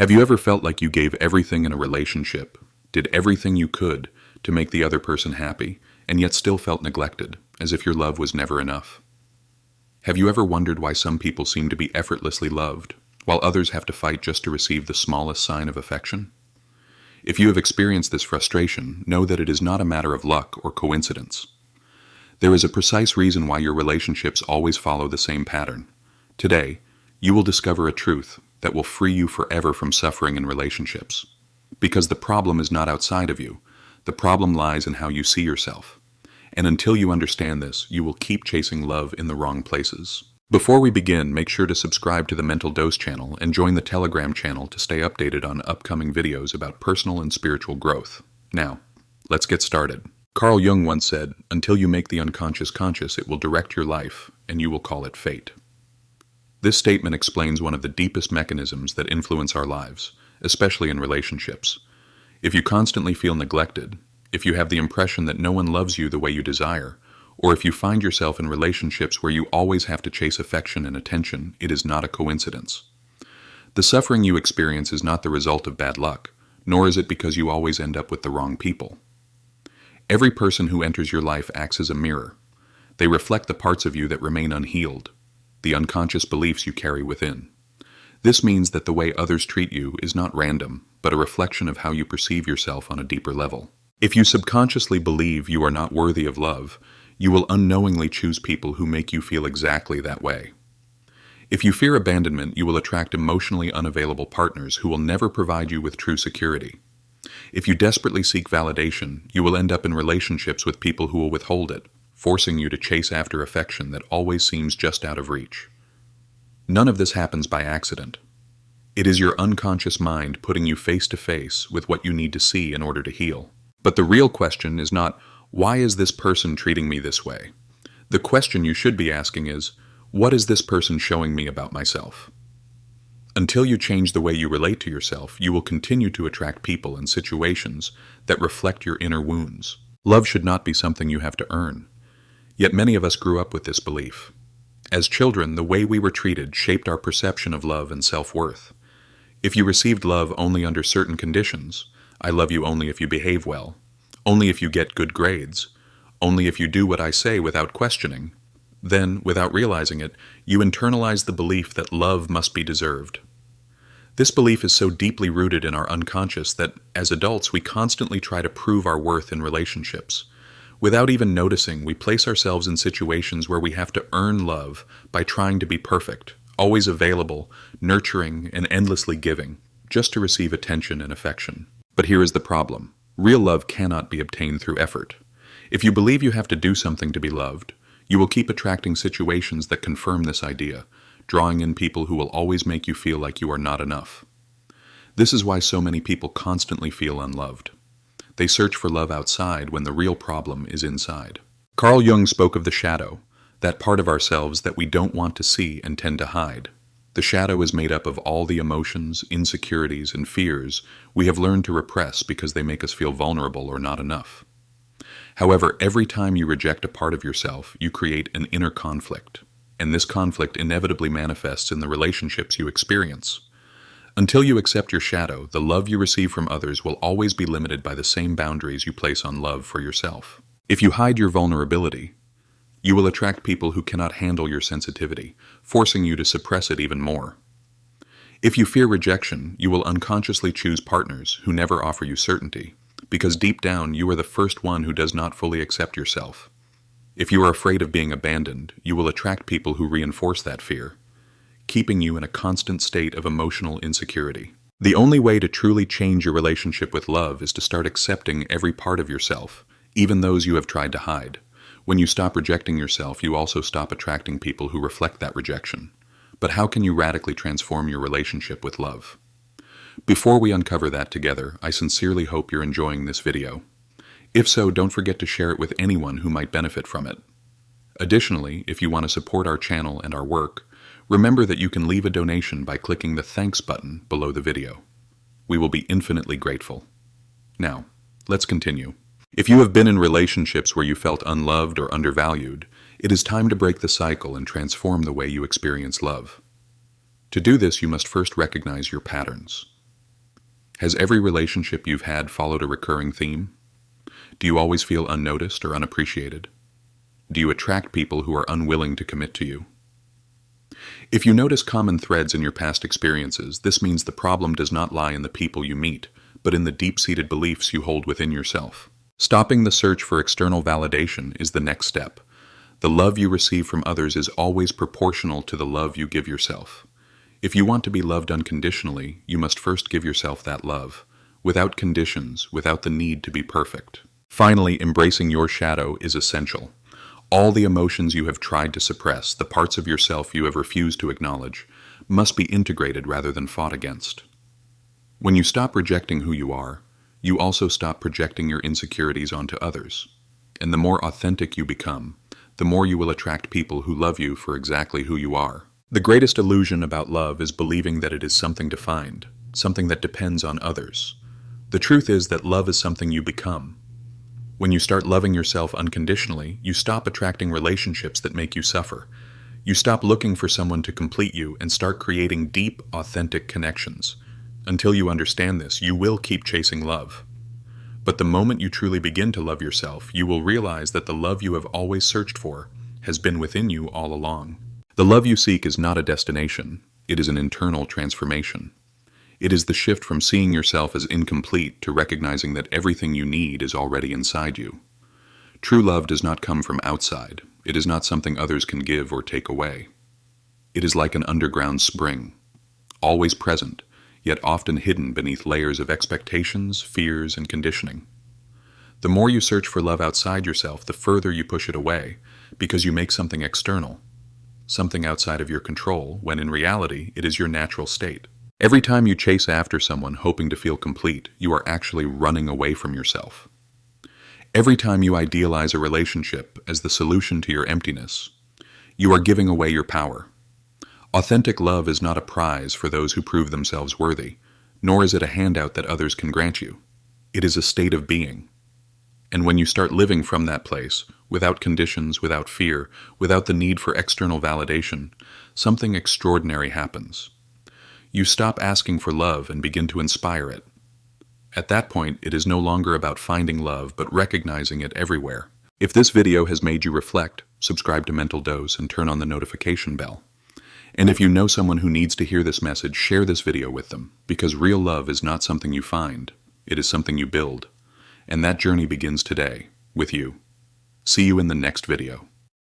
Have you ever felt like you gave everything in a relationship, did everything you could to make the other person happy, and yet still felt neglected, as if your love was never enough? Have you ever wondered why some people seem to be effortlessly loved, while others have to fight just to receive the smallest sign of affection? If you have experienced this frustration, know that it is not a matter of luck or coincidence. There is a precise reason why your relationships always follow the same pattern. Today, you will discover a truth that will free you forever from suffering in relationships. Because the problem is not outside of you, the problem lies in how you see yourself. And until you understand this, you will keep chasing love in the wrong places. Before we begin, make sure to subscribe to the Mental Dose channel and join the Telegram channel to stay updated on upcoming videos about personal and spiritual growth. Now, let's get started. Carl Jung once said, "Until you make the unconscious conscious, it will direct your life, and you will call it fate." This statement explains one of the deepest mechanisms that influence our lives, especially in relationships. If you constantly feel neglected, if you have the impression that no one loves you the way you desire, or if you find yourself in relationships where you always have to chase affection and attention, it is not a coincidence. The suffering you experience is not the result of bad luck, nor is it because you always end up with the wrong people. Every person who enters your life acts as a mirror. They reflect the parts of you that remain unhealed, the unconscious beliefs you carry within. This means that the way others treat you is not random, but a reflection of how you perceive yourself on a deeper level. If you subconsciously believe you are not worthy of love, you will unknowingly choose people who make you feel exactly that way. If you fear abandonment, you will attract emotionally unavailable partners who will never provide you with true security. If you desperately seek validation, you will end up in relationships with people who will withhold it, forcing you to chase after affection that always seems just out of reach. None of this happens by accident. It is your unconscious mind putting you face to face with what you need to see in order to heal. But the real question is not, why is this person treating me this way? The question you should be asking is, what is this person showing me about myself? Until you change the way you relate to yourself, you will continue to attract people and situations that reflect your inner wounds. Love should not be something you have to earn. Yet many of us grew up with this belief. As children, the way we were treated shaped our perception of love and self-worth. If you received love only under certain conditions, I love you only if you behave well, only if you get good grades, only if you do what I say without questioning, then, without realizing it, you internalize the belief that love must be deserved. This belief is so deeply rooted in our unconscious that, as adults, we constantly try to prove our worth in relationships. Without even noticing, we place ourselves in situations where we have to earn love by trying to be perfect, always available, nurturing, and endlessly giving, just to receive attention and affection. But here is the problem. Real love cannot be obtained through effort. If you believe you have to do something to be loved, you will keep attracting situations that confirm this idea, drawing in people who will always make you feel like you are not enough. This is why so many people constantly feel unloved. They search for love outside when the real problem is inside. Carl Jung spoke of the shadow, that part of ourselves that we don't want to see and tend to hide. The shadow is made up of all the emotions, insecurities, and fears we have learned to repress because they make us feel vulnerable or not enough. However, every time you reject a part of yourself, you create an inner conflict, and this conflict inevitably manifests in the relationships you experience. Until you accept your shadow, the love you receive from others will always be limited by the same boundaries you place on love for yourself. If you hide your vulnerability, you will attract people who cannot handle your sensitivity, forcing you to suppress it even more. If you fear rejection, you will unconsciously choose partners who never offer you certainty, because deep down you are the first one who does not fully accept yourself. If you are afraid of being abandoned, you will attract people who reinforce that fear, keeping you in a constant state of emotional insecurity. The only way to truly change your relationship with love is to start accepting every part of yourself, even those you have tried to hide. When you stop rejecting yourself, you also stop attracting people who reflect that rejection. But how can you radically transform your relationship with love? Before we uncover that together, I sincerely hope you're enjoying this video. If so, don't forget to share it with anyone who might benefit from it. Additionally, if you want to support our channel and our work, remember that you can leave a donation by clicking the thanks button below the video. We will be infinitely grateful. Now, let's continue. If you have been in relationships where you felt unloved or undervalued, it is time to break the cycle and transform the way you experience love. To do this, you must first recognize your patterns. Has every relationship you've had followed a recurring theme? Do you always feel unnoticed or unappreciated? Do you attract people who are unwilling to commit to you? If you notice common threads in your past experiences, this means the problem does not lie in the people you meet, but in the deep-seated beliefs you hold within yourself. Stopping the search for external validation is the next step. The love you receive from others is always proportional to the love you give yourself. If you want to be loved unconditionally, you must first give yourself that love, without conditions, without the need to be perfect. Finally, embracing your shadow is essential. All the emotions you have tried to suppress, the parts of yourself you have refused to acknowledge, must be integrated rather than fought against. When you stop rejecting who you are, you also stop projecting your insecurities onto others. And the more authentic you become, the more you will attract people who love you for exactly who you are. The greatest illusion about love is believing that it is something defined, something that depends on others. The truth is that love is something you become. When you start loving yourself unconditionally, you stop attracting relationships that make you suffer. You stop looking for someone to complete you and start creating deep, authentic connections. Until you understand this, you will keep chasing love. But the moment you truly begin to love yourself, you will realize that the love you have always searched for has been within you all along. The love you seek is not a destination, it is an internal transformation. It is the shift from seeing yourself as incomplete to recognizing that everything you need is already inside you. True love does not come from outside. It is not something others can give or take away. It is like an underground spring, always present, yet often hidden beneath layers of expectations, fears, and conditioning. The more you search for love outside yourself, the further you push it away, because you make something external, something outside of your control, when in reality it is your natural state. Every time you chase after someone hoping to feel complete, you are actually running away from yourself. Every time you idealize a relationship as the solution to your emptiness, you are giving away your power. Authentic love is not a prize for those who prove themselves worthy, nor is it a handout that others can grant you. It is a state of being. And when you start living from that place, without conditions, without fear, without the need for external validation, something extraordinary happens. You stop asking for love and begin to inspire it. At that point, it is no longer about finding love, but recognizing it everywhere. If this video has made you reflect, subscribe to Mental Dose and turn on the notification bell. And if you know someone who needs to hear this message, share this video with them, because real love is not something you find, it is something you build. And that journey begins today, with you. See you in the next video.